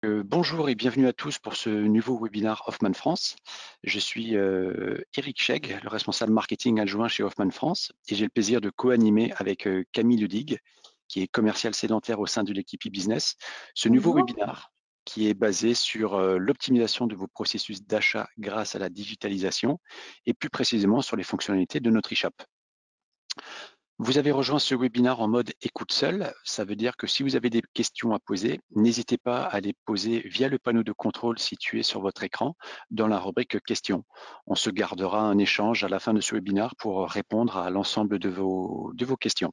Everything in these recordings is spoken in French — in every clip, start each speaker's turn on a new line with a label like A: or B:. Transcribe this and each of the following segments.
A: Bonjour et bienvenue à tous pour ce nouveau webinaire Hoffman France. Je suis Eric Schegg, le responsable marketing adjoint chez Hoffman France, et j'ai le plaisir de co-animer avec Camille Ledig, qui est commercial sédentaire au sein de l'équipe e-business, ce nouveau
B: Bonjour.
A: webinaire qui est basé sur l'optimisation de vos processus d'achat grâce à la digitalisation et plus précisément sur les fonctionnalités de notre e-shop. Vous avez rejoint ce webinaire en mode écoute seule. Ça veut dire que si vous avez des questions à poser, n'hésitez pas à les poser via le panneau de contrôle situé sur votre écran dans la rubrique questions. On se gardera un échange à la fin de ce webinaire pour répondre à l'ensemble de vos questions.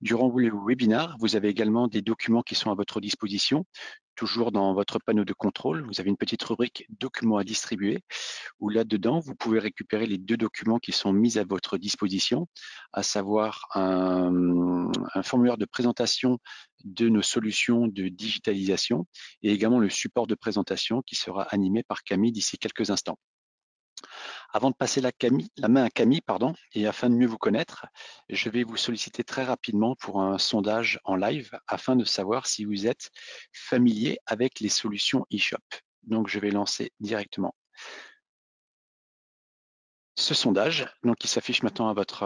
A: Durant le webinaire, vous avez également des documents qui sont à votre disposition. Toujours dans votre panneau de contrôle, vous avez une petite rubrique documents à distribuer où là-dedans, vous pouvez récupérer les 2 documents qui sont mis à votre disposition, à savoir un formulaire de présentation de nos solutions de digitalisation et également le support de présentation qui sera animé par Camille d'ici quelques instants. Avant de passer la main à Camille, et afin de mieux vous connaître, je vais vous solliciter très rapidement pour un sondage en live afin de savoir si vous êtes familier avec les solutions e-shop. Donc, je vais lancer directement ce sondage, donc qui s'affiche maintenant à votre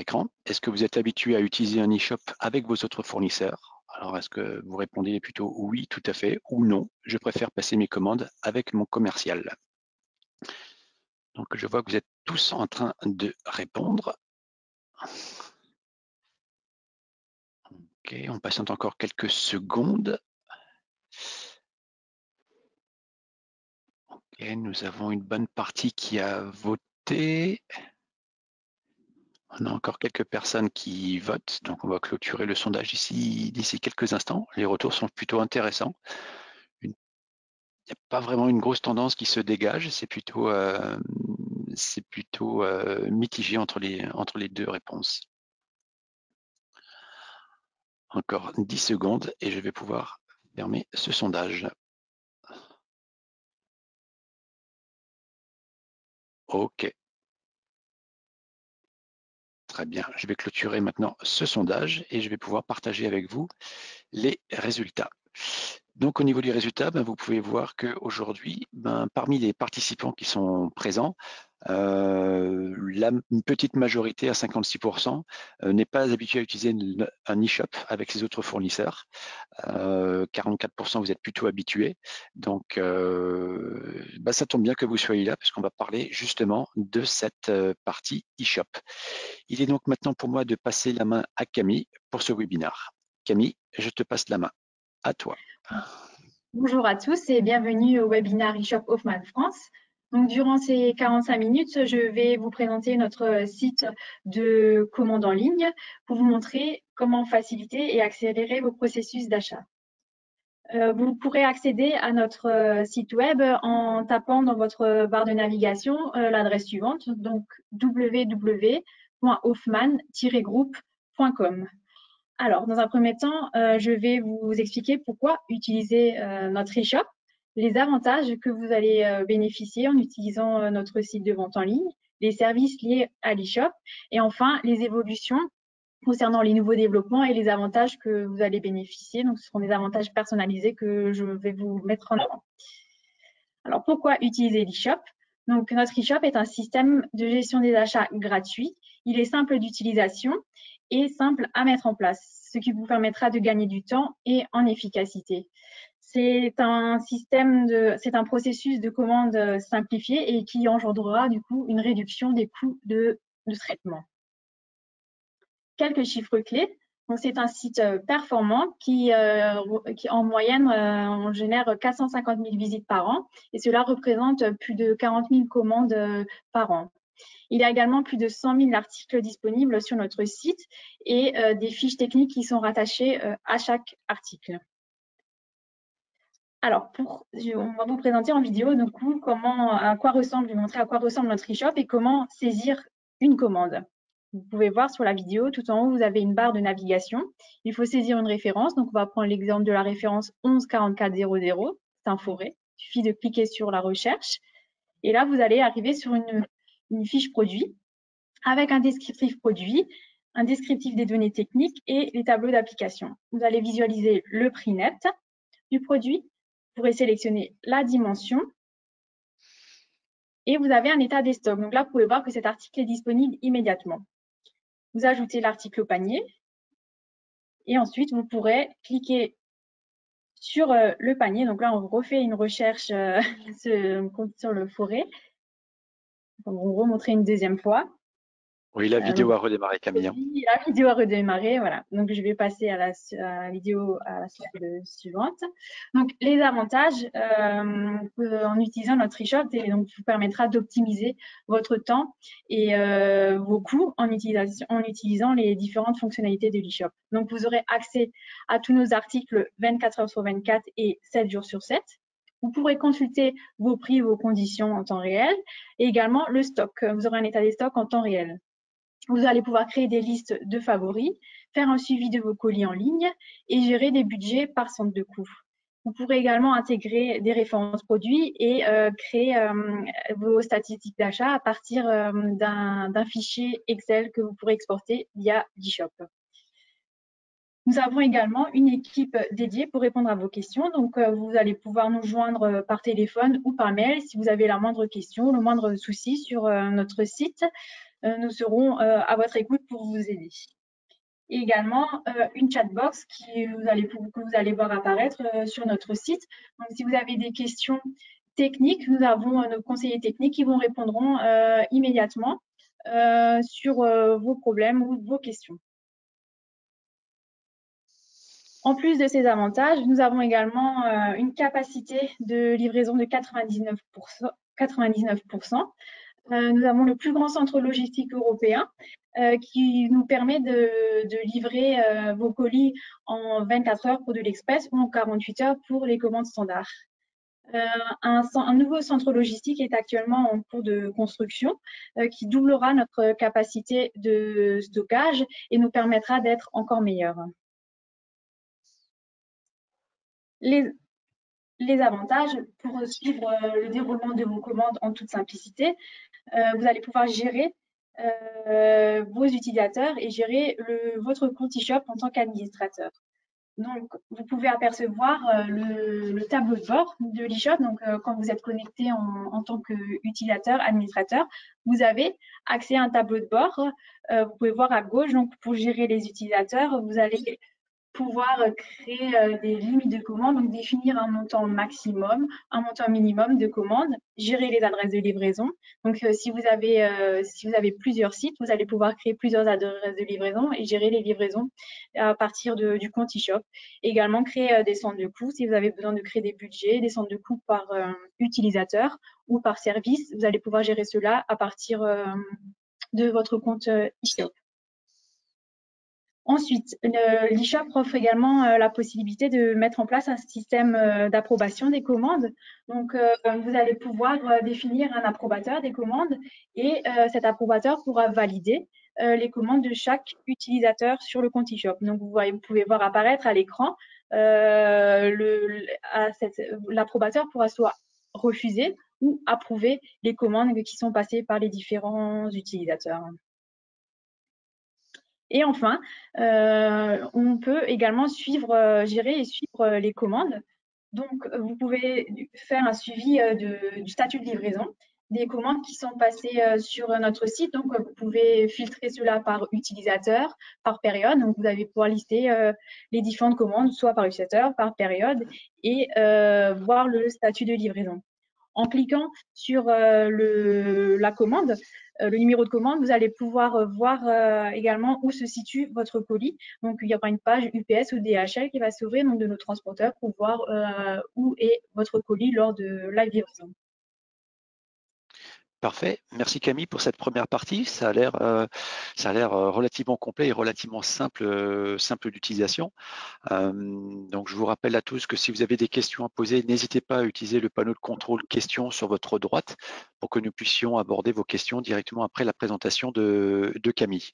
A: écran. Est-ce que vous êtes habitué à utiliser un e-shop avec vos autres fournisseurs? Alors, est-ce que vous répondez plutôt oui, tout à fait, ou non, je préfère passer mes commandes avec mon commercial? Donc, je vois que vous êtes tous en train de répondre. Ok, on patiente encore quelques secondes. Ok, nous avons une bonne partie qui a voté. On a encore quelques personnes qui votent, donc on va clôturer le sondage ici d'ici quelques instants. Les retours sont plutôt intéressants. Il n'y a pas vraiment une grosse tendance qui se dégage, c'est plutôt mitigé entre les deux réponses. Encore 10 secondes et je vais pouvoir fermer ce sondage. OK. Très bien, je vais clôturer maintenant ce sondage et je vais pouvoir partager avec vous les résultats. Donc au niveau des résultats, vous pouvez voir qu'aujourd'hui, parmi les participants qui sont présents, une petite majorité à 56% n'est pas habituée à utiliser un e-shop avec ses autres fournisseurs. 44% vous êtes plutôt habitués. Donc ça tombe bien que vous soyez là parce qu'on va parler justement de cette partie e-shop. Il est donc maintenant pour moi de passer la main à Camille pour ce webinaire. Camille, je te passe la main. À toi.
B: Bonjour à tous et bienvenue au webinaire eShop Hoffman France. Donc, durant ces 45 minutes, je vais vous présenter notre site de commande en ligne pour vous montrer comment faciliter et accélérer vos processus d'achat. Vous pourrez accéder à notre site web en tapant dans votre barre de navigation l'adresse suivante, donc www.hoffman-group.com. Alors, dans un premier temps, je vais vous expliquer pourquoi utiliser notre e-shop, les avantages que vous allez bénéficier en utilisant notre site de vente en ligne, les services liés à l'e-shop et enfin les évolutions concernant les nouveaux développements et les avantages que vous allez bénéficier. Donc, ce seront des avantages personnalisés que je vais vous mettre en avant. Alors, pourquoi utiliser l'e-shop? Donc, notre e-shop est un système de gestion des achats gratuit. Il est simple d'utilisation et simple à mettre en place, ce qui vous permettra de gagner du temps et en efficacité. C'est un processus de commande simplifié et qui engendrera du coup une réduction des coûts de traitement. Quelques chiffres clés. Donc, c'est un site performant qui en moyenne, on génère 450 000 visites par an et cela représente plus de 40 000 commandes par an. Il y a également plus de 100 000 articles disponibles sur notre site et des fiches techniques qui sont rattachées à chaque article. Alors, on va vous présenter en vidéo du coup je vais montrer à quoi ressemble notre e-shop et comment saisir une commande. Vous pouvez voir sur la vidéo, tout en haut, vous avez une barre de navigation. Il faut saisir une référence. Donc, on va prendre l'exemple de la référence 11 44 00. C'est un forêt. Il suffit de cliquer sur la recherche. Et là, vous allez arriver sur une fiche produit avec un descriptif produit, un descriptif des données techniques et les tableaux d'application. Vous allez visualiser le prix net. du produit. Vous pourrez sélectionner la dimension et vous avez un état des stocks. Donc là, vous pouvez voir que cet article est disponible immédiatement. Vous ajoutez l'article au panier et ensuite, vous pourrez cliquer sur le panier. Donc là, on refait une recherche sur le forêt. On va vous remontrer une deuxième fois.
A: Oui, la vidéo a redémarré, Camille.
B: La vidéo a redémarré, voilà. Donc, je vais passer à la vidéo à la slide suivante. Donc, les avantages en utilisant notre eShop, donc vous permettra d'optimiser votre temps et vos coûts en utilisant les différentes fonctionnalités de l'eShop. Donc, vous aurez accès à tous nos articles 24 heures sur 24 et 7 jours sur 7. Vous pourrez consulter vos prix, vos conditions en temps réel et également le stock. Vous aurez un état des stocks en temps réel. Vous allez pouvoir créer des listes de favoris, faire un suivi de vos colis en ligne et gérer des budgets par centre de coût. Vous pourrez également intégrer des références produits et créer vos statistiques d'achat à partir d'un fichier Excel que vous pourrez exporter via l'eShop. Nous avons également une équipe dédiée pour répondre à vos questions. Donc, vous allez pouvoir nous joindre par téléphone ou par mail si vous avez la moindre question, le moindre souci sur notre site. Nous serons à votre écoute pour vous aider. Et également, une chatbox que vous allez voir apparaître sur notre site. Donc, si vous avez des questions techniques, nous avons nos conseillers techniques qui vous répondront immédiatement sur vos problèmes ou vos questions. En plus de ces avantages, nous avons également une capacité de livraison de 99%. Nous avons le plus grand centre logistique européen qui nous permet de livrer vos colis en 24 heures pour de l'express ou en 48 heures pour les commandes standards. Un nouveau centre logistique est actuellement en cours de construction qui doublera notre capacité de stockage et nous permettra d'être encore meilleurs. Les avantages pour suivre le déroulement de vos commandes en toute simplicité, vous allez pouvoir gérer vos utilisateurs et gérer votre compte eShop en tant qu'administrateur. Donc, vous pouvez apercevoir le tableau de bord de l'eShop. Donc, quand vous êtes connecté en tant qu'utilisateur, administrateur, vous avez accès à un tableau de bord. Vous pouvez voir à gauche, donc pour gérer les utilisateurs, vous allez pouvoir créer des limites de commandes, donc définir un montant maximum, un montant minimum de commandes, gérer les adresses de livraison. Donc, si vous avez plusieurs sites, vous allez pouvoir créer plusieurs adresses de livraison et gérer les livraisons à partir du compte eShop. Également, créer des centres de coûts. Si vous avez besoin de créer des budgets, des centres de coûts par utilisateur ou par service, vous allez pouvoir gérer cela à partir de votre compte eShop. Ensuite, l'eShop offre également la possibilité de mettre en place un système d'approbation des commandes. Donc, vous allez pouvoir définir un approbateur des commandes et cet approbateur pourra valider les commandes de chaque utilisateur sur le compte eShop. Donc, vous pouvez voir apparaître à l'écran, l'approbateur pourra soit refuser ou approuver les commandes qui sont passées par les différents utilisateurs. Et enfin, on peut également gérer et suivre les commandes. Donc, vous pouvez faire un suivi du statut de livraison des commandes qui sont passées sur notre site. Donc, vous pouvez filtrer cela par utilisateur, par période. Donc, vous allez pouvoir lister les différentes commandes, soit par utilisateur, par période, et voir le statut de livraison. En cliquant sur la commande, le numéro de commande, vous allez pouvoir voir également où se situe votre colis. Donc, il y aura une page UPS ou DHL qui va s'ouvrir de nos transporteurs pour voir où est votre colis lors de la livraison.
A: Parfait. Merci Camille pour cette première partie. Ça a l'air relativement complet et relativement simple d'utilisation. Donc, je vous rappelle à tous que si vous avez des questions à poser, n'hésitez pas à utiliser le panneau de contrôle questions sur votre droite pour que nous puissions aborder vos questions directement après la présentation de Camille.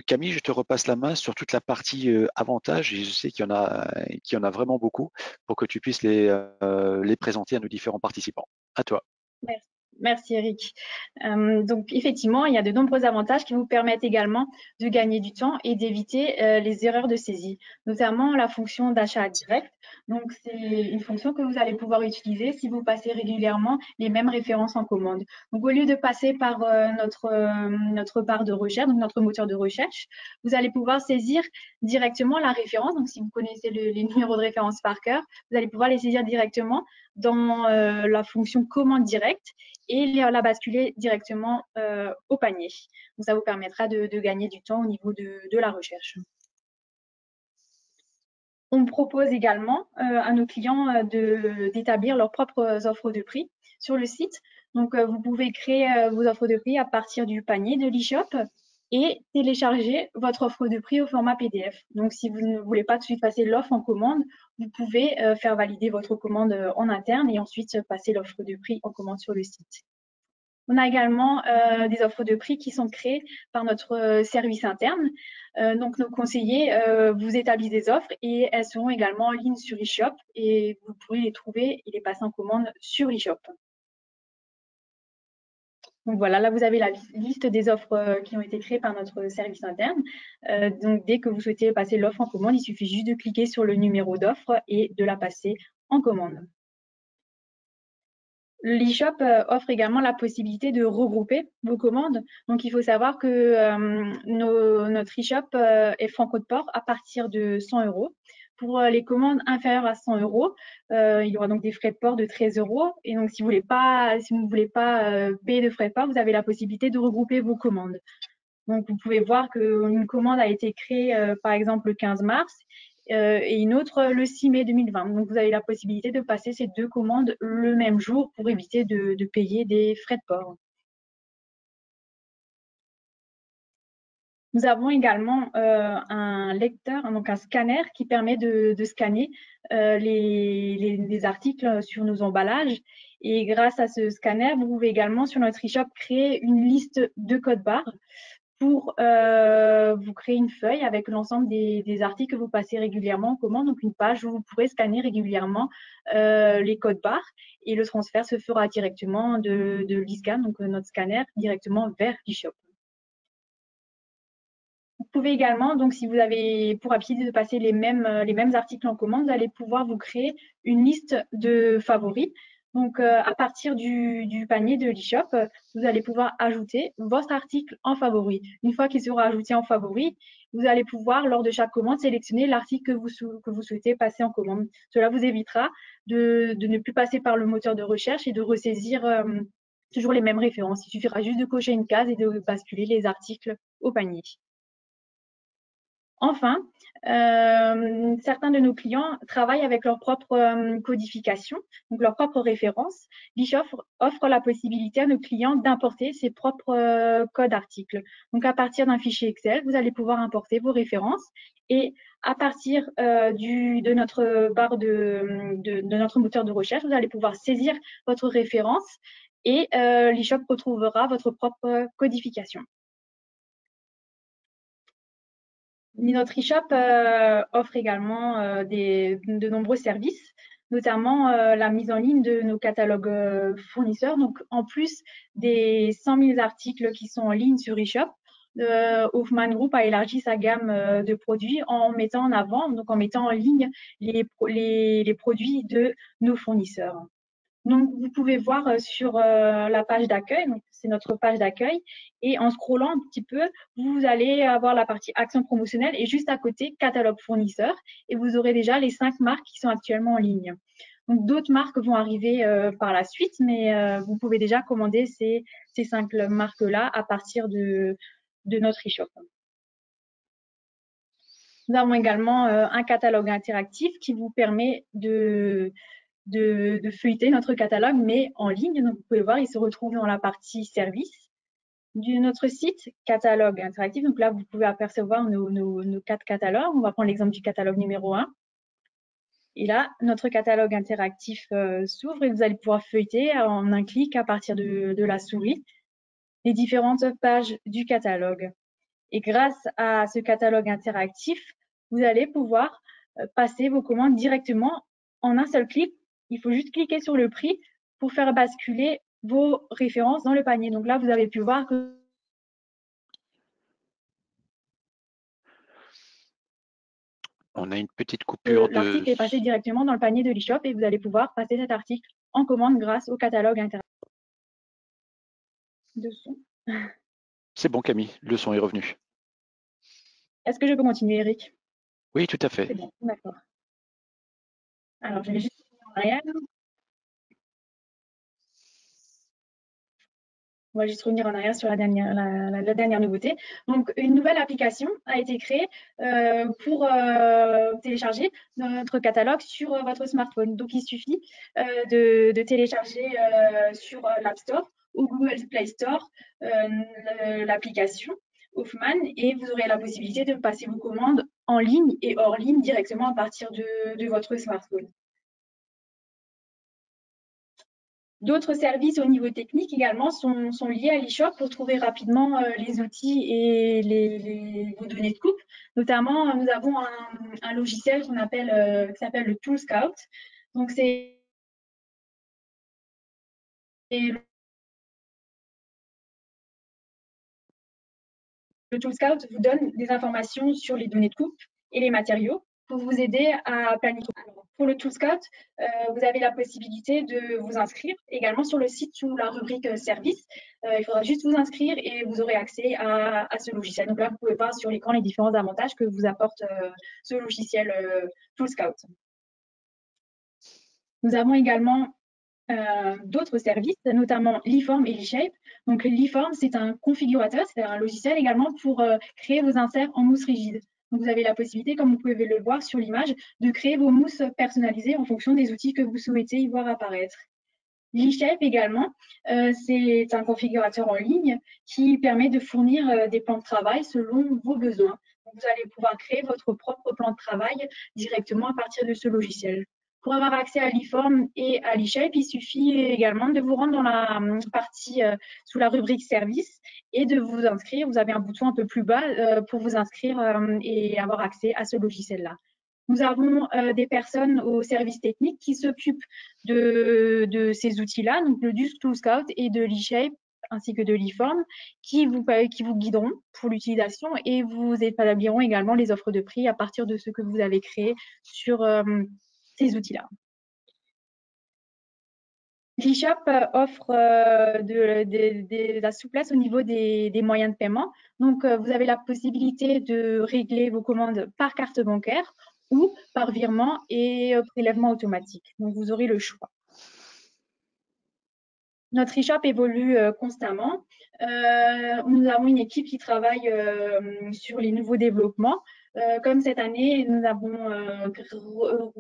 A: Camille, je te repasse la main sur toute la partie avantages et je sais qu'il y en a vraiment beaucoup pour que tu puisses les présenter à nos différents participants. À toi.
B: Merci Eric. Donc effectivement, il y a de nombreux avantages qui vous permettent également de gagner du temps et d'éviter les erreurs de saisie, notamment la fonction d'achat direct. Donc c'est une fonction que vous allez pouvoir utiliser si vous passez régulièrement les mêmes références en commande. Donc au lieu de passer par notre barre de recherche, donc notre moteur de recherche, vous allez pouvoir saisir directement la référence. Donc si vous connaissez les numéros de référence par cœur, vous allez pouvoir les saisir directement dans la fonction commande directe et la basculer directement au panier. Donc, ça vous permettra de gagner du temps au niveau de la recherche. On propose également à nos clients d'établir leurs propres offres de prix sur le site. Donc, vous pouvez créer vos offres de prix à partir du panier de l'e-shop et télécharger votre offre de prix au format PDF. Donc, si vous ne voulez pas tout de suite passer l'offre en commande, vous pouvez faire valider votre commande en interne et ensuite passer l'offre de prix en commande sur le site. On a également des offres de prix qui sont créées par notre service interne. Donc, nos conseillers vous établissent des offres et elles seront également en ligne sur eShop et vous pourrez les trouver et les passer en commande sur eShop. Donc voilà, là vous avez la liste des offres qui ont été créées par notre service interne. Donc dès que vous souhaitez passer l'offre en commande, il suffit juste de cliquer sur le numéro d'offre et de la passer en commande. L'eShop offre également la possibilité de regrouper vos commandes. Donc, il faut savoir que notre eShop est franco de port à partir de 100 euros. Pour les commandes inférieures à 100 euros, il y aura donc des frais de port de 13 euros. Et donc, si vous ne voulez pas payer de frais de port, vous avez la possibilité de regrouper vos commandes. Donc, vous pouvez voir qu'une commande a été créée, par exemple, le 15 mars et une autre le 6 mai 2020. Donc, vous avez la possibilité de passer ces deux commandes le même jour pour éviter de payer des frais de port. Nous avons également un lecteur, donc un scanner qui permet de scanner les articles sur nos emballages. Et grâce à ce scanner, vous pouvez également sur notre eShop créer une liste de codes barres pour vous créer une feuille avec l'ensemble des articles que vous passez régulièrement en commande, donc une page où vous pourrez scanner régulièrement les codes barres et le transfert se fera directement de l'e-scan, donc notre scanner, directement vers l'e-shop. Vous pouvez également, donc si vous avez pour habitude de passer les mêmes articles en commande, vous allez pouvoir vous créer une liste de favoris. Donc, à partir du panier de l'e-shop, vous allez pouvoir ajouter votre article en favori. Une fois qu'il sera ajouté en favori, vous allez pouvoir, lors de chaque commande, sélectionner l'article que vous souhaitez passer en commande. Cela vous évitera de ne plus passer par le moteur de recherche et de ressaisir toujours les mêmes références. Il suffira juste de cocher une case et de basculer les articles au panier. Enfin, certains de nos clients travaillent avec leur propre codification, donc leur propre référence. l'e-shop offre la possibilité à nos clients d'importer ses propres codes articles. Donc, à partir d'un fichier Excel, vous allez pouvoir importer vos références et à partir de notre barre de notre moteur de recherche, vous allez pouvoir saisir votre référence et l'e-shop retrouvera votre propre codification. Notre e-shop offre également de nombreux services, notamment la mise en ligne de nos catalogues fournisseurs. Donc, en plus des 100 000 articles qui sont en ligne sur e-shop, Hoffman Group a élargi sa gamme de produits en mettant en avant, donc en mettant en ligne les produits de nos fournisseurs. Donc, vous pouvez voir sur la page d'accueil, donc c'est notre page d'accueil, et en scrollant un petit peu, vous allez avoir la partie action promotionnelle et juste à côté, catalogue fournisseur, et vous aurez déjà les 5 marques qui sont actuellement en ligne. Donc, d'autres marques vont arriver par la suite, mais vous pouvez déjà commander ces 5 marques-là à partir de notre e-shop. Nous avons également un catalogue interactif qui vous permet de feuilleter notre catalogue, mais en ligne. Donc, vous pouvez voir, il se retrouve dans la partie service de notre site, catalogue interactif. Donc là, vous pouvez apercevoir nos 4 catalogues. On va prendre l'exemple du catalogue numéro 1. Et là, notre catalogue interactif s'ouvre et vous allez pouvoir feuilleter en un clic à partir de la souris les différentes pages du catalogue. Et grâce à ce catalogue interactif, vous allez pouvoir passer vos commandes directement en un seul clic. Il faut juste cliquer sur le prix pour faire basculer vos références dans le panier. Donc là, vous avez pu voir que
A: On a une petite coupure de...
B: l'article est passé directement dans le panier de l'e-shop et vous allez pouvoir passer cet article en commande grâce au catalogue interactif de son.
A: C'est bon, Camille, le son est revenu.
B: Est-ce que je peux continuer, Eric?
A: Oui, tout à fait.
B: C'est bon, d'accord. Alors, je vais juste revenir en arrière. On va juste revenir en arrière sur la dernière nouveauté. Donc, une nouvelle application a été créée pour télécharger notre catalogue sur votre smartphone. Donc, il suffit de télécharger sur l'App Store ou Google Play Store l'application Hoffman et vous aurez la possibilité de passer vos commandes en ligne et hors ligne directement à partir de votre smartphone. D'autres services au niveau technique également sont liés à l'e-shop pour trouver rapidement les outils et vos données de coupe. Notamment, nous avons un logiciel qui s'appelle le Tool Scout. Donc, le Tool Scout vous donne des informations sur les données de coupe et les matériaux pour vous aider à planifier. Alors, pour le Tool Scout, vous avez la possibilité de vous inscrire également sur le site sous la rubrique service. Il faudra juste vous inscrire et vous aurez accès à ce logiciel. Donc là, vous pouvez voir sur l'écran les différents avantages que vous apporte ce logiciel Tool Scout. Nous avons également d'autres services, notamment l'e-form et l'e-shape. Donc l'e-form, c'est un configurateur, c'est un logiciel également pour créer vos inserts en mousse rigide. Donc vous avez la possibilité, comme vous pouvez le voir sur l'image, de créer vos mousses personnalisées en fonction des outils que vous souhaitez y voir apparaître. L'e-shape également, c'est un configurateur en ligne qui permet de fournir des plans de travail selon vos besoins. Donc, vous allez pouvoir créer votre propre plan de travail directement à partir de ce logiciel. Pour avoir accès à l'e-form et à l'e-shape, il suffit également de vous rendre dans la partie sous la rubrique service et de vous inscrire. Vous avez un bouton un peu plus bas pour vous inscrire et avoir accès à ce logiciel-là. Nous avons des personnes au service technique qui s'occupent de ces outils-là, donc du Tool Scout et de l'e-shape ainsi que de l'e-form, qui vous guideront pour l'utilisation et vous établiront également les offres de prix à partir de ce que vous avez créé sur ces outils-là. L'e-shop offre de la souplesse au niveau des moyens de paiement. Donc, vous avez la possibilité de régler vos commandes par carte bancaire ou par virement et prélèvement automatique. Donc, vous aurez le choix. Notre e-shop évolue constamment. Nous avons une équipe qui travaille sur les nouveaux développements. Comme cette année, nous avons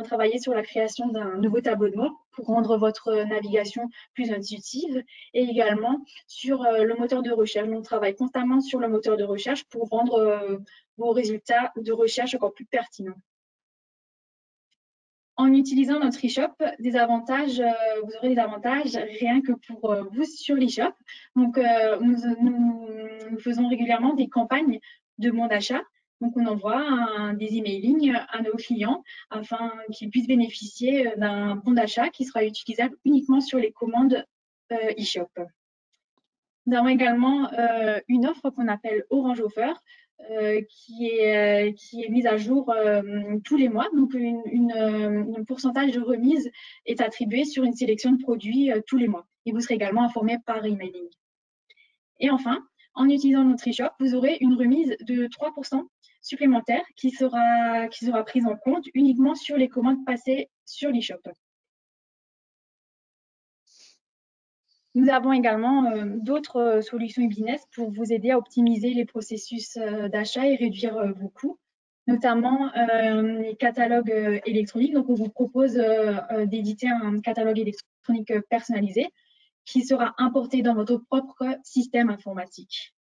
B: travaillé sur la création d'un nouveau tableau de bord pour rendre votre navigation plus intuitive et également sur le moteur de recherche. On travaille constamment sur le moteur de recherche pour rendre vos résultats de recherche encore plus pertinents. En utilisant notre e-shop, vous aurez des avantages rien que pour vous sur l'e-shop. Donc, nous faisons régulièrement des campagnes de bon d'achat. Donc, on envoie des emailing à nos clients afin qu'ils puissent bénéficier d'un bon d'achat qui sera utilisable uniquement sur les commandes e-shop. Nous avons également une offre qu'on appelle Orange Offer, qui est mise à jour tous les mois. Donc, un pourcentage de remise est attribué sur une sélection de produits tous les mois. Et vous serez également informé par emailing. Et enfin, en utilisant notre e-shop, vous aurez une remise de 3% supplémentaire qui sera prise en compte uniquement sur les commandes passées sur l'e-shop. Nous avons également d'autres solutions e-business pour vous aider à optimiser les processus d'achat et réduire vos coûts, notamment les catalogues électroniques. Donc, on vous propose d'éditer un catalogue électronique personnalisé qui sera importé dans votre propre système informatique.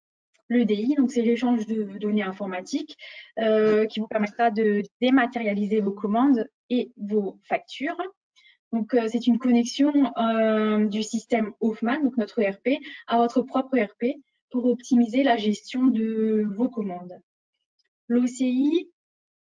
B: L'EDI, donc c'est l'échange de données informatiques qui vous permettra de dématérialiser vos commandes et vos factures. Donc, c'est une connexion du système Hoffman, donc notre ERP, à votre propre ERP pour optimiser la gestion de vos commandes. L'OCI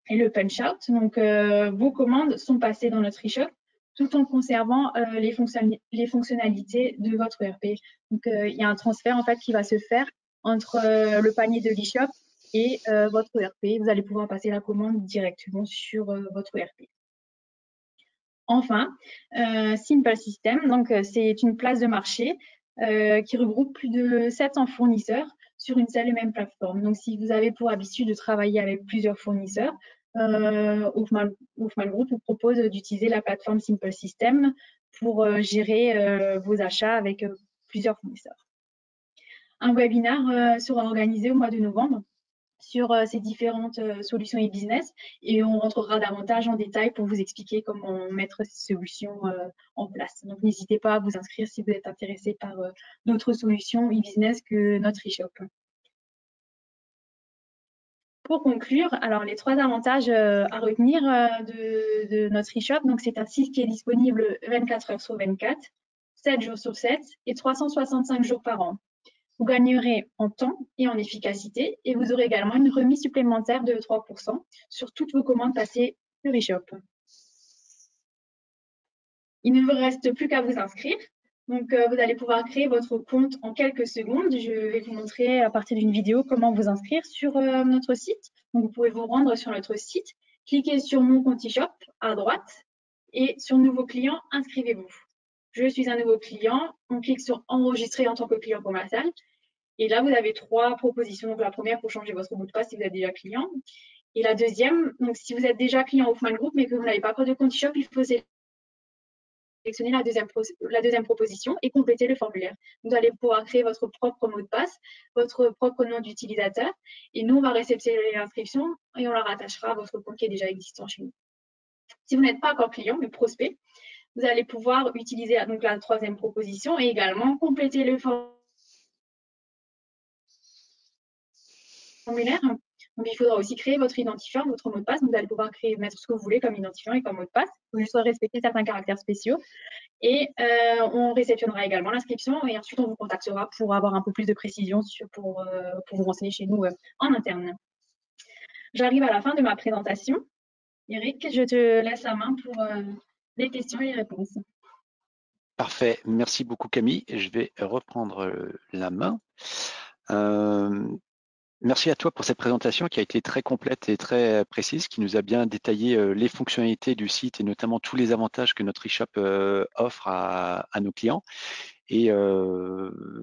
B: et le punch-out, donc vos commandes sont passées dans notre e-shop tout en conservant les fonctionnalités de votre ERP. Donc, il y a un transfert en fait qui va se faire entre le panier de l'eShop et votre ERP. Vous allez pouvoir passer la commande directement sur votre ERP. Enfin, Simple System, donc c'est une place de marché qui regroupe plus de 700 fournisseurs sur une seule et même plateforme. Donc, si vous avez pour habitude de travailler avec plusieurs fournisseurs, Hoffman Group vous propose d'utiliser la plateforme Simple System pour gérer vos achats avec plusieurs fournisseurs. Un webinaire sera organisé au mois de novembre sur ces différentes solutions e-business et on rentrera davantage en détail pour vous expliquer comment mettre ces solutions en place. Donc, n'hésitez pas à vous inscrire si vous êtes intéressé par d'autres solutions e-business que notre e-shop. Pour conclure, alors les 3 avantages à retenir de notre e-shop, donc c'est un site qui est disponible 24 heures sur 24, 7 jours sur 7 et 365 jours par an. Vous gagnerez en temps et en efficacité et vous aurez également une remise supplémentaire de 3% sur toutes vos commandes passées sur eShop. Il ne vous reste plus qu'à vous inscrire. Donc, vous allez pouvoir créer votre compte en quelques secondes. Je vais vous montrer à partir d'une vidéo comment vous inscrire sur notre site. Donc, vous pouvez vous rendre sur notre site, cliquez sur Mon compte eShop à droite et sur Nouveau client, inscrivez-vous. Je suis un nouveau client. On clique sur Enregistrer en tant que client commercial. Et là, vous avez 3 propositions. Donc, la première pour changer votre mot de passe si vous êtes déjà client. Et la deuxième, donc si vous êtes déjà client Hoffman Group mais que vous n'avez pas encore de compte eShop, il faut sélectionner la deuxième proposition et compléter le formulaire. Vous allez pouvoir créer votre propre mot de passe, votre propre nom d'utilisateur. Et nous, on va réceptionner l'inscription et on la rattachera à votre compte qui est déjà existant chez nous. Si vous n'êtes pas encore client, mais prospect, vous allez pouvoir utiliser donc la 3e proposition et également compléter le formulaire. Donc, il faudra aussi créer votre identifiant, votre mot de passe. Vous allez pouvoir mettre ce que vous voulez comme identifiant et comme mot de passe. Il faut juste respecter certains caractères spéciaux. Et on réceptionnera également l'inscription et ensuite on vous contactera pour avoir un peu plus de précision pour vous renseigner chez nous en interne. J'arrive à la fin de ma présentation. Eric, je te laisse la main pour les questions et les réponses.
A: Parfait, merci beaucoup Camille. Je vais reprendre la main. Merci à toi pour cette présentation qui a été très complète et très précise, qui nous a bien détaillé les fonctionnalités du site et notamment tous les avantages que notre e-shop offre à nos clients. Et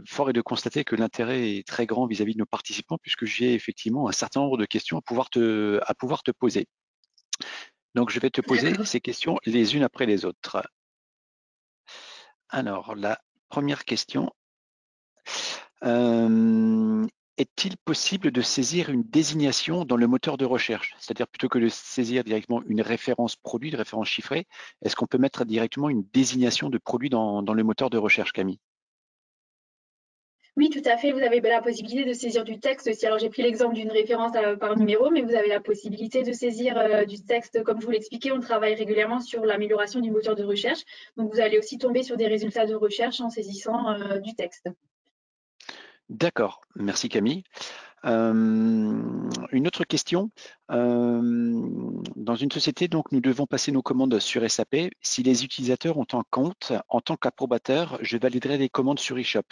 A: fort est de constater que l'intérêt est très grand vis-à-vis de nos participants puisque j'ai effectivement un certain nombre de questions à pouvoir te poser. Donc, je vais te poser ces questions les unes après les autres. Alors, la première question. Est-il possible de saisir une désignation dans le moteur de recherche? C'est-à-dire plutôt que de saisir directement une référence produit, une référence chiffrée, est-ce qu'on peut mettre directement une désignation de produit dans le moteur de recherche, Camille?
B: Oui, tout à fait. Vous avez la possibilité de saisir du texte aussi. Alors, j'ai pris l'exemple d'une référence par numéro, mais vous avez la possibilité de saisir du texte. Comme je vous l'expliquais, on travaille régulièrement sur l'amélioration du moteur de recherche. Donc, vous allez aussi tomber sur des résultats de recherche en saisissant du texte.
A: D'accord, merci Camille. Une autre question. Dans une société, donc, nous devons passer nos commandes sur SAP. Si les utilisateurs ont un compte, en tant qu'approbateur, je validerai les commandes sur eShop.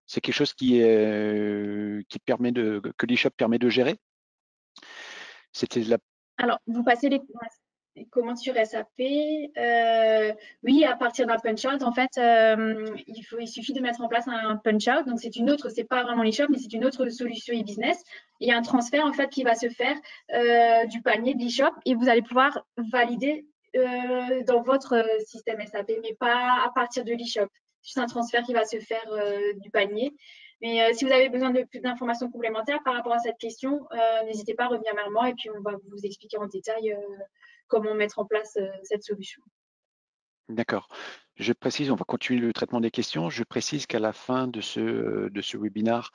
A: C'est quelque chose permet que l'eShop permet de gérer? C'était la...
B: Alors, vous passez les commandes sur SAP. Oui, à partir d'un punch-out, en fait, il suffit de mettre en place un punch-out. Donc, c'est pas vraiment l'eShop, mais c'est une autre solution e-business. Il y a un transfert, en fait, qui va se faire du panier de l'eShop et vous allez pouvoir valider dans votre système SAP, mais pas à partir de l'eShop. C'est un transfert qui va se faire du panier. Mais si vous avez besoin de plus d'informations complémentaires par rapport à cette question, n'hésitez pas à revenir vers moi et puis on va vous expliquer en détail comment mettre en place cette solution.
A: D'accord. Je précise, on va continuer le traitement des questions. Je précise qu'à la fin de ce webinaire,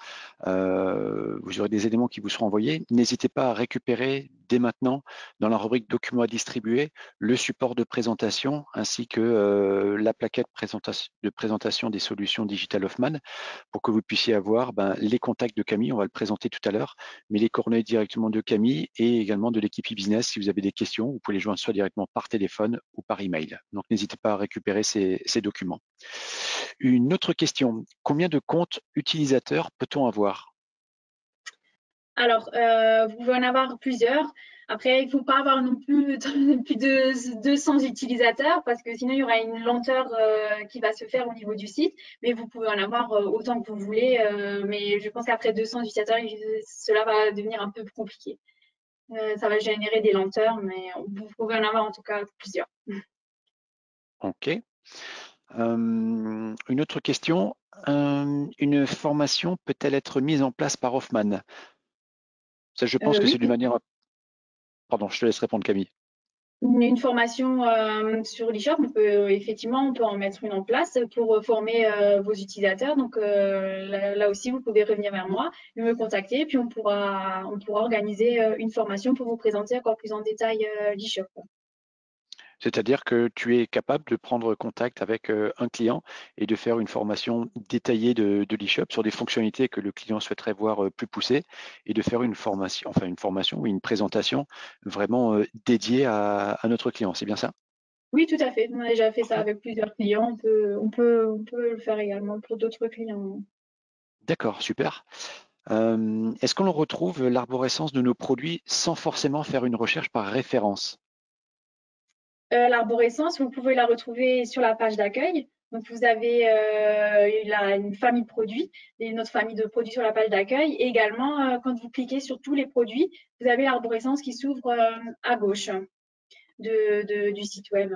A: vous aurez des éléments qui vous seront envoyés. N'hésitez pas à récupérer dès maintenant, dans la rubrique documents à distribuer, le support de présentation ainsi que la plaquette de présentation des solutions Digital Hoffman pour que vous puissiez avoir les contacts de Camille. On va le présenter tout à l'heure, mais les coordonnées directement de Camille et également de l'équipe e-business. Si vous avez des questions, vous pouvez les joindre soit directement par téléphone ou par email. Donc, n'hésitez pas à récupérer ces documents. Une autre question, combien de comptes utilisateurs peut-on avoir?
B: Alors, vous pouvez en avoir plusieurs. Après, il ne faut pas avoir non plus plus de 200 utilisateurs parce que sinon, il y aura une lenteur qui va se faire au niveau du site. Mais vous pouvez en avoir autant que vous voulez. Mais je pense qu'après 200 utilisateurs, cela va devenir un peu plus compliqué. Ça va générer des lenteurs, mais vous pouvez en avoir en tout cas plusieurs.
A: Ok. Une autre question, une formation peut-elle être mise en place par Hoffman? Ça, je pense que
B: Oui,
A: c'est d'une manière... Pardon, je te laisse répondre, Camille.
B: une formation sur l'eShop, effectivement, on peut en mettre une en place pour former vos utilisateurs. Donc là aussi, vous pouvez revenir vers moi, me contacter, puis on pourra organiser une formation pour vous présenter encore plus en détail l'eShop.
A: C'est-à-dire que tu es capable de prendre contact avec un client et de faire une formation détaillée de l'e-shop sur des fonctionnalités que le client souhaiterait voir plus poussées et de faire une formation ou une présentation vraiment dédiée à notre client. C'est bien ça?
B: Oui, tout à fait. On a déjà fait ça
A: Parfait.
B: avec plusieurs clients. On peut le faire également pour d'autres clients.
A: D'accord, super. Est-ce qu'on retrouve l'arborescence de nos produits sans forcément faire une recherche par référence?
B: L'arborescence, vous pouvez la retrouver sur la page d'accueil. Donc, vous avez une famille de produits et notre famille de produits sur la page d'accueil. Et également, quand vous cliquez sur tous les produits, vous avez l'arborescence qui s'ouvre à gauche du site web.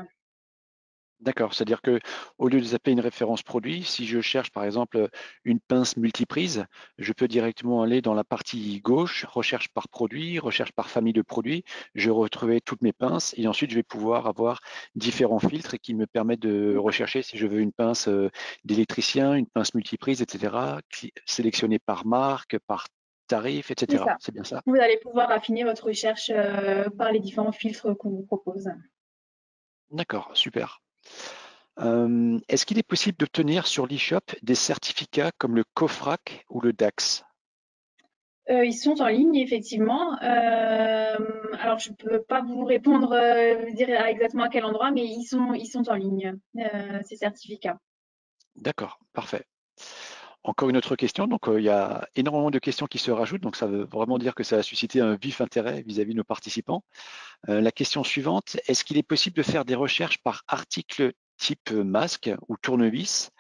A: D'accord, c'est-à-dire que au lieu de zapper une référence produit, si je cherche par exemple une pince multiprise, je peux directement aller dans la partie gauche, recherche par produit, recherche par famille de produits, je vais retrouver toutes mes pinces et ensuite je vais pouvoir avoir différents filtres qui me permettent de rechercher si je veux une pince d'électricien, une pince multiprise, etc., sélectionner par marque, par tarif,
B: C'est
A: etc.
B: ça.
A: C'est bien ça?
B: Vous allez pouvoir affiner votre recherche par les différents filtres qu'on vous propose.
A: D'accord, super. Est-ce qu'il est possible d'obtenir sur l'e-shop des certificats comme le COFRAC ou le DAX?
B: Ils sont en ligne, effectivement. Alors, je ne peux pas vous répondre, dire exactement à quel endroit, mais ils sont en ligne, ces certificats.
A: D'accord, parfait. Encore une autre question. Donc, il y a énormément de questions qui se rajoutent. Donc, ça veut vraiment dire que ça a suscité un vif intérêt vis-à-vis de nos participants. La question suivante, est-ce qu'il est possible de faire des recherches par article type masque ou tournevis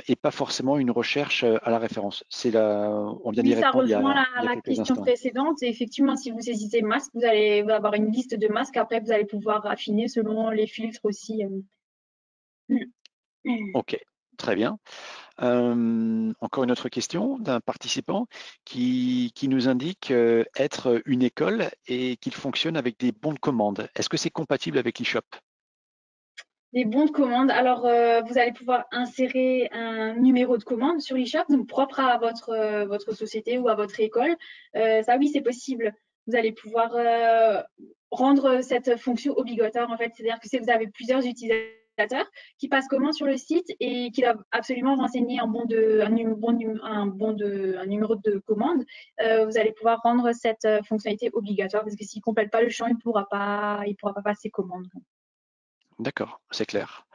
A: et pas forcément une recherche à la référence? On vient d'y
B: Oui, ça
A: répondre
B: rejoint
A: il y a
B: la
A: quelques
B: question
A: instants.
B: précédente. Et effectivement, si vous saisissez masque, vous allez avoir une liste de masques. Après, vous allez pouvoir affiner selon les filtres aussi.
A: Ok, très bien. Encore une autre question d'un participant qui nous indique être une école et qu'il fonctionne avec des bons de commande. Est-ce que c'est compatible avec l'e-shop?
B: Les bons de commande. Alors, vous allez pouvoir insérer un numéro de commande sur l'e-shop, donc propre à votre société ou à votre école. Ça, oui, c'est possible. Vous allez pouvoir rendre cette fonction obligatoire, en fait. C'est-à-dire que si vous avez plusieurs utilisateurs qui passent commande sur le site et qui doivent absolument renseigner un numéro de commande, vous allez pouvoir rendre cette fonctionnalité obligatoire parce que s'il ne complète pas le champ, il pourra pas passer commande.
A: D'accord, c'est clair.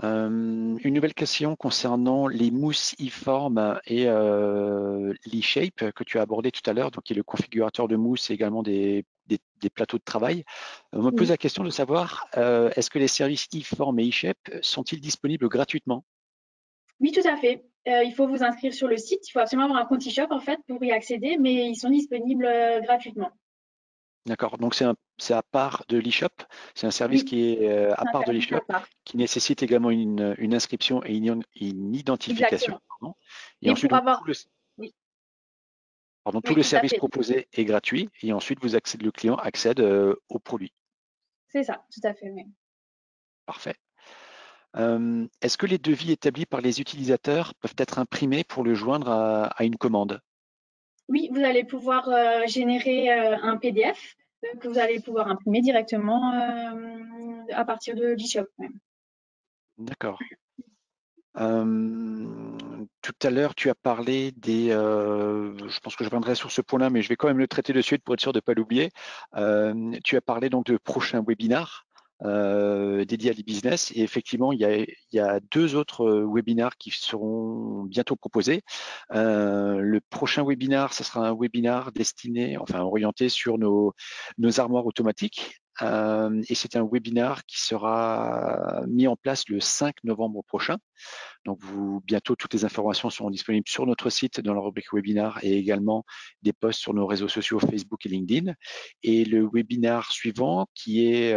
A: Une nouvelle question concernant les mousses e-form et l'e-shape que tu as abordé tout à l'heure, donc qui est le configurateur de mousse et également des plateaux de travail. On me pose
B: Oui.
A: la question de savoir, est-ce que les services e-form et e-shape sont-ils disponibles gratuitement?
B: Oui, tout à fait. Il faut vous inscrire sur le site. Il faut absolument avoir un compte e-shop en fait pour y accéder, mais ils sont disponibles gratuitement.
A: D'accord, donc c'est à part de l'e-shop, c'est un service
B: Oui,
A: qui est à
B: c'est un
A: part de
B: service à
A: l'e-shop,
B: part.
A: qui nécessite également une inscription et une identification.
B: Exactement.
A: Pardon. Et
B: Mais
A: ensuite,
B: pour
A: donc,
B: avoir, oui,
A: tout
B: oui,
A: le
B: tout à
A: service
B: fait.
A: proposé est gratuit et ensuite le client accède au produit.
B: C'est ça, tout à fait. Oui.
A: Parfait. Est-ce que les devis établis par les utilisateurs peuvent être imprimés pour le joindre à une commande?
B: Oui, vous allez pouvoir générer un PDF que vous allez pouvoir imprimer directement à partir de l'e-shop même.
A: D'accord. Tout à l'heure, tu as parlé je pense que je reviendrai sur ce point-là, mais je vais quand même le traiter de suite pour être sûr de ne pas l'oublier. Tu as parlé donc de prochains webinars dédiés à l'e-business, et effectivement, il y a 2 autres webinars qui seront bientôt proposés. Le prochain webinar, ce sera un webinar orienté sur nos armoires automatiques. Et c'est un webinar qui sera mis en place le 5 novembre prochain. Donc, bientôt, toutes les informations seront disponibles sur notre site dans la rubrique webinar, et également des posts sur nos réseaux sociaux Facebook et LinkedIn. Et le webinar suivant, qui est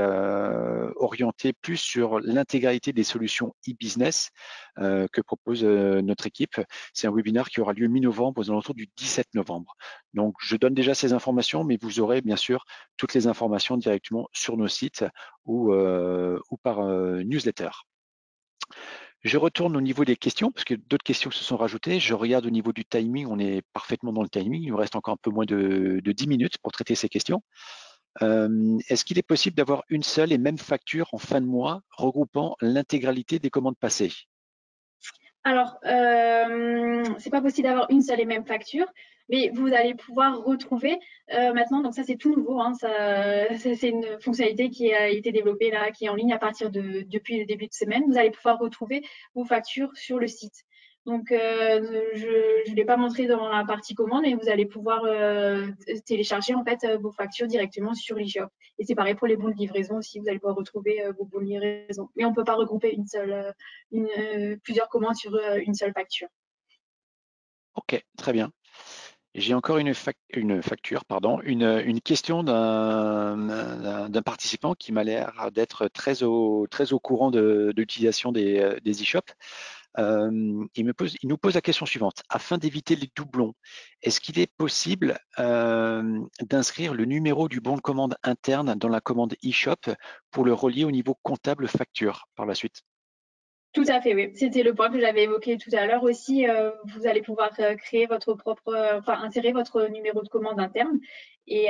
A: orienté plus sur l'intégralité des solutions e-business que propose notre équipe, c'est un webinar qui aura lieu mi-novembre, aux alentours du 17 novembre. Donc, je donne déjà ces informations, mais vous aurez bien sûr toutes les informations directement sur nos sites ou par newsletter. Je retourne au niveau des questions, parce que d'autres questions se sont rajoutées. Je regarde au niveau du timing, on est parfaitement dans le timing. Il nous reste encore un peu moins de 10 minutes pour traiter ces questions. Est-ce qu'il est possible d'avoir une seule et même facture en fin de mois regroupant l'intégralité des commandes passées?
B: Alors, c'est pas possible d'avoir une seule et même facture, mais vous allez pouvoir retrouver maintenant, donc ça c'est tout nouveau, hein, c'est une fonctionnalité qui a été développée là, qui est en ligne depuis le début de semaine. Vous allez pouvoir retrouver vos factures sur le site. Donc, je ne l'ai pas montré dans la partie commande, mais vous allez pouvoir télécharger en fait vos factures directement sur l'e-shop. Et c'est pareil pour les bons de livraison aussi, vous allez pouvoir retrouver vos bons de livraison. Mais on ne peut pas regrouper plusieurs commandes sur une seule facture.
A: Ok, très bien. J'ai encore une facture, pardon, une question d'un participant qui m'a l'air d'être très au courant de l'utilisation des e-shops. Il nous pose la question suivante. Afin d'éviter les doublons, est-ce qu'il est possible d'inscrire le numéro du bon de commande interne dans la commande e-shop pour le relier au niveau comptable facture par la suite?
B: Tout à fait, oui. C'était le point que j'avais évoqué tout à l'heure aussi. Vous allez pouvoir créer votre propre, enfin insérer votre numéro de commande interne et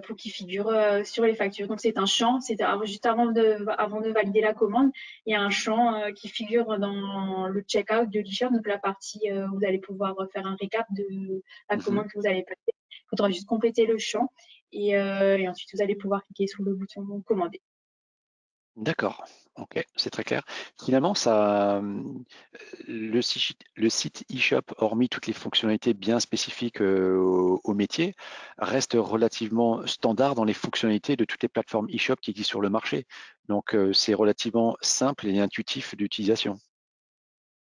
B: pour qu'il figure sur les factures. Donc c'est un champ, juste avant de valider la commande, il y a un champ qui figure dans le checkout de l'e-shop, donc la partie où vous allez pouvoir faire un récap de la
A: Mhm.
B: commande que vous avez passée. Il faudra juste compléter le champ et ensuite vous allez pouvoir cliquer sur le bouton commander.
A: D'accord, ok, c'est très clair. Finalement, le site e-shop, hormis toutes les fonctionnalités bien spécifiques au métier, reste relativement standard dans les fonctionnalités de toutes les plateformes e-shop qui existent sur le marché. Donc, c'est relativement simple et intuitif d'utilisation.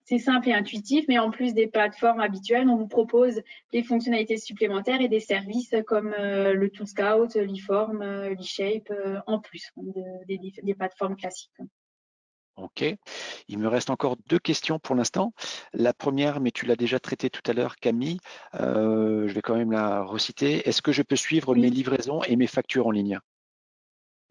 B: C'est simple et intuitif, mais en plus des plateformes habituelles, on vous propose des fonctionnalités supplémentaires et des services comme le Tool Scout, l'eForm, l'eShape, en plus des plateformes classiques.
A: Ok. Il me reste encore 2 questions pour l'instant. La première, mais tu l'as déjà traitée tout à l'heure, Camille, je vais quand même la reciter. Est-ce que je peux suivre mes
B: Oui.
A: livraisons et mes factures en ligne?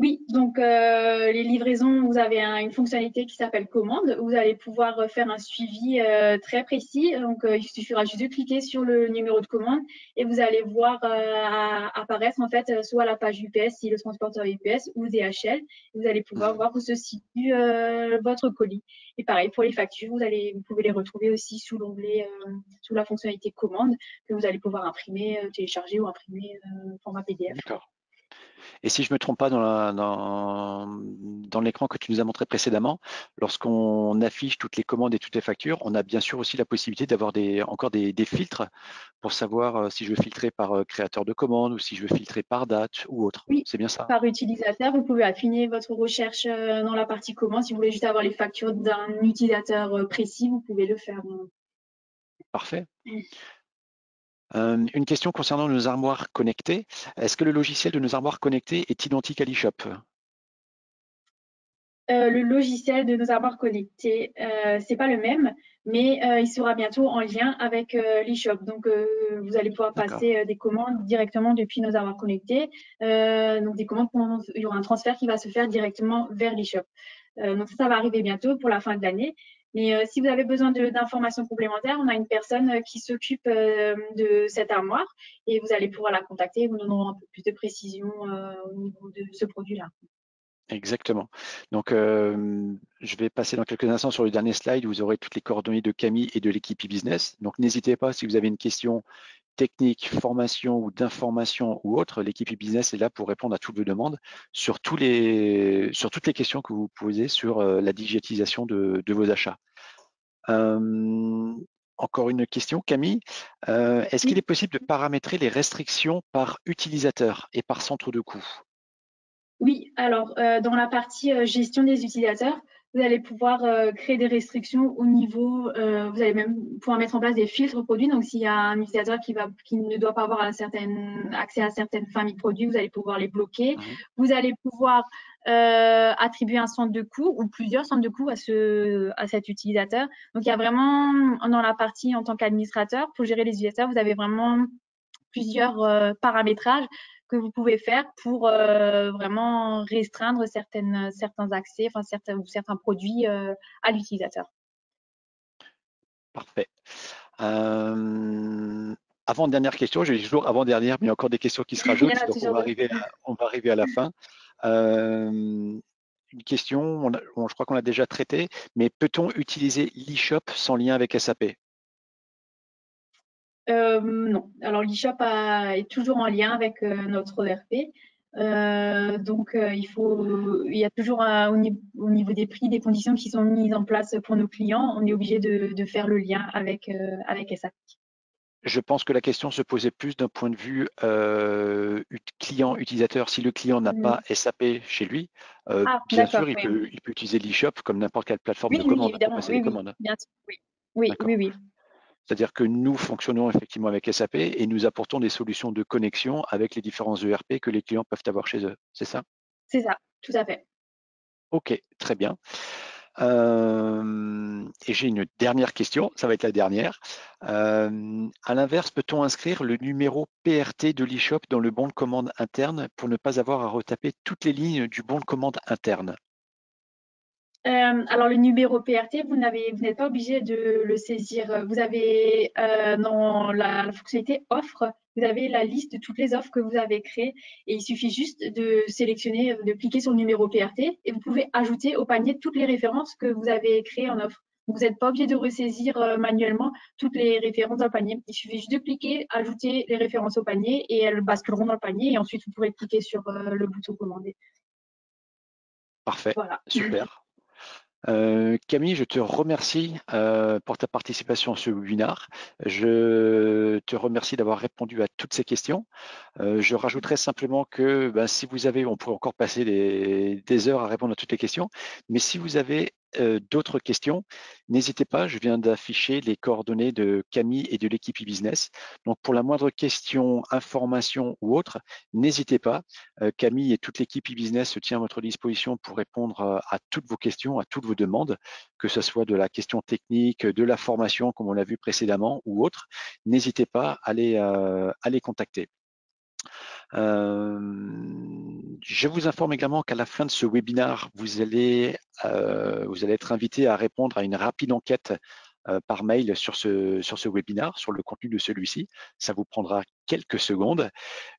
B: Oui, donc les livraisons, vous avez une fonctionnalité qui s'appelle commande. Vous allez pouvoir faire un suivi très précis. Donc, il suffira juste de cliquer sur le numéro de commande et vous allez voir apparaître en fait soit la page UPS si le transporteur est UPS ou DHL. Vous allez pouvoir
A: Mhm.
B: voir où se situe votre colis. Et pareil pour les factures, vous pouvez les retrouver aussi sous l'onglet, sous la fonctionnalité commande que vous allez pouvoir imprimer, télécharger ou imprimer format PDF.
A: D'accord. Et si je ne me trompe pas dans l'écran que tu nous as montré précédemment, lorsqu'on affiche toutes les commandes et toutes les factures, on a bien sûr aussi la possibilité d'avoir encore des filtres pour savoir si je veux filtrer par créateur de commande ou si je veux filtrer par date ou autre.
B: Oui,
A: C'est bien ça?
B: par utilisateur, vous pouvez affiner votre recherche dans la partie commande. Si vous voulez juste avoir les factures d'un utilisateur précis, vous pouvez le faire.
A: Parfait. Une question concernant nos armoires connectées. Est-ce que le logiciel de nos armoires connectées est identique à l'eShop?
B: Le logiciel de nos armoires connectées, c'est pas le même, mais il sera bientôt en lien avec l'e-shop. Donc, vous allez pouvoir
A: D'accord.
B: passer des commandes directement depuis nos armoires connectées. Donc, des commandes, il y aura un transfert qui va se faire directement vers l'e-shop. Donc ça va arriver bientôt pour la fin de l'année. Mais si vous avez besoin d'informations complémentaires, on a une personne qui s'occupe de cette armoire et vous allez pouvoir la contacter. Vous nous donnerez un peu plus de précision au niveau de ce produit-là.
A: Exactement. Donc, je vais passer dans quelques instants sur le dernier slide où vous aurez toutes les coordonnées de Camille et de l'équipe e-business. Donc, n'hésitez pas si vous avez une question technique, formation ou d'information ou autre, l'équipe e-business est là pour répondre à toutes vos demandes sur toutes les questions que vous posez sur la digitalisation de vos achats. Encore une question, Camille. Est-ce qu'il
B: Oui.
A: est possible de paramétrer les restrictions par utilisateur et par centre de coût?
B: Oui, alors dans la partie gestion des utilisateurs, vous allez pouvoir créer des restrictions au niveau, vous allez même pouvoir mettre en place des filtres produits. Donc, s'il y a un utilisateur qui ne doit pas avoir accès à certaines familles de produits, vous allez pouvoir les bloquer.
A: Mhm.
B: Vous allez pouvoir attribuer un centre de coût ou plusieurs centres de coût à cet utilisateur. Donc, il y a vraiment, dans la partie en tant qu'administrateur, pour gérer les utilisateurs, vous avez vraiment plusieurs paramétrages que vous pouvez faire pour vraiment restreindre certains accès, enfin certains produits à l'utilisateur.
A: Parfait. Avant-dernière question, j'ai toujours avant-dernière, mais il y a encore des questions qui se
B: Il y en
A: rajoutent,
B: a
A: donc
B: toujours d'autres.
A: on va arriver à la fin. Une question, je crois qu'on l'a déjà traité, mais peut-on utiliser l'e-shop sans lien avec SAP?
B: Non. Alors l'e-shop est toujours en lien avec notre ERP. Donc il y a toujours au niveau des prix, des conditions qui sont mises en place pour nos clients, on est obligé de faire le lien avec SAP.
A: Je pense que la question se posait plus d'un point de vue client-utilisateur. Si le client n'a pas SAP chez lui,
B: Ah,
A: bien
B: d'accord,
A: sûr,
B: oui.
A: il peut utiliser l'e-shop comme n'importe quelle plateforme
B: Oui,
A: de
B: oui,
A: commande pour
B: évidemment,
A: passer les
B: oui, oui,
A: commandes.
B: bien sûr, oui. Oui, oui,
A: D'accord.
B: oui.
A: C'est-à-dire que nous fonctionnons effectivement avec SAP et nous apportons des solutions de connexion avec les différents ERP que les clients peuvent avoir chez eux. C'est ça?
B: C'est ça, tout à fait.
A: Ok, très bien. Et j'ai une dernière question, ça va être la dernière. À l'inverse, peut-on inscrire le numéro PRT de l'e-shop dans le bon de commande interne pour ne pas avoir à retaper toutes les lignes du bon de commande interne?
B: Alors le numéro PRT, vous n'êtes pas obligé de le saisir. Vous avez dans la fonctionnalité offre, vous avez la liste de toutes les offres que vous avez créées et il suffit juste de sélectionner, de cliquer sur le numéro PRT et vous pouvez ajouter au panier toutes les références que vous avez créées en offre. Vous n'êtes pas obligé de ressaisir manuellement toutes les références dans le panier. Il suffit juste de cliquer, ajouter les références au panier et elles basculeront dans le panier et ensuite vous pourrez cliquer sur le bouton commander.
A: Parfait,
B: Voilà.
A: super. Camille, je te remercie pour ta participation à ce webinaire. Je te remercie d'avoir répondu à toutes ces questions. Je rajouterais simplement que si vous avez, on pourrait encore passer des heures à répondre à toutes les questions, mais si vous avez d'autres questions, n'hésitez pas, je viens d'afficher les coordonnées de Camille et de l'équipe e-business. Donc pour la moindre question, information ou autre, n'hésitez pas. Camille et toute l'équipe e-business se tient à votre disposition pour répondre à toutes vos questions, à toutes vos demandes, que ce soit de la question technique, de la formation, comme on l'a vu précédemment, ou autre. N'hésitez pas à les contacter. Je vous informe également qu'à la fin de ce webinaire, vous allez être invité à répondre à une rapide enquête par mail sur ce webinaire, sur le contenu de celui-ci. Ça vous prendra quelques secondes.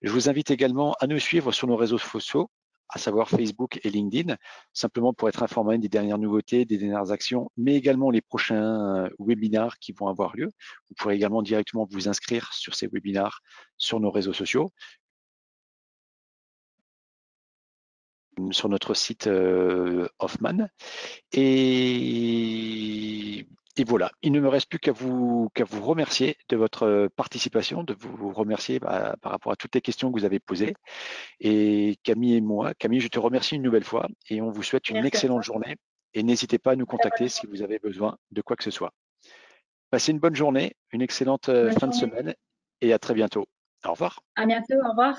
A: Je vous invite également à nous suivre sur nos réseaux sociaux, à savoir Facebook et LinkedIn, simplement pour être informé des dernières nouveautés, des dernières actions, mais également les prochains webinaires qui vont avoir lieu. Vous pourrez également directement vous inscrire sur ces webinaires sur nos réseaux sociaux, sur notre site Hoffman. Et voilà, il ne me reste plus qu'à vous remercier de votre participation, de vous remercier par rapport à toutes les questions que vous avez posées. Et Camille et moi, Camille, je te remercie une nouvelle fois et on vous souhaite une
B: Merci à
A: excellente
B: toi.
A: journée. Et n'hésitez pas à nous contacter si vous avez besoin de quoi que ce soit. Passez une bonne journée, une excellente
B: Bonne
A: fin de
B: journée.
A: semaine et à très bientôt. Au revoir.
B: À bientôt. Au revoir.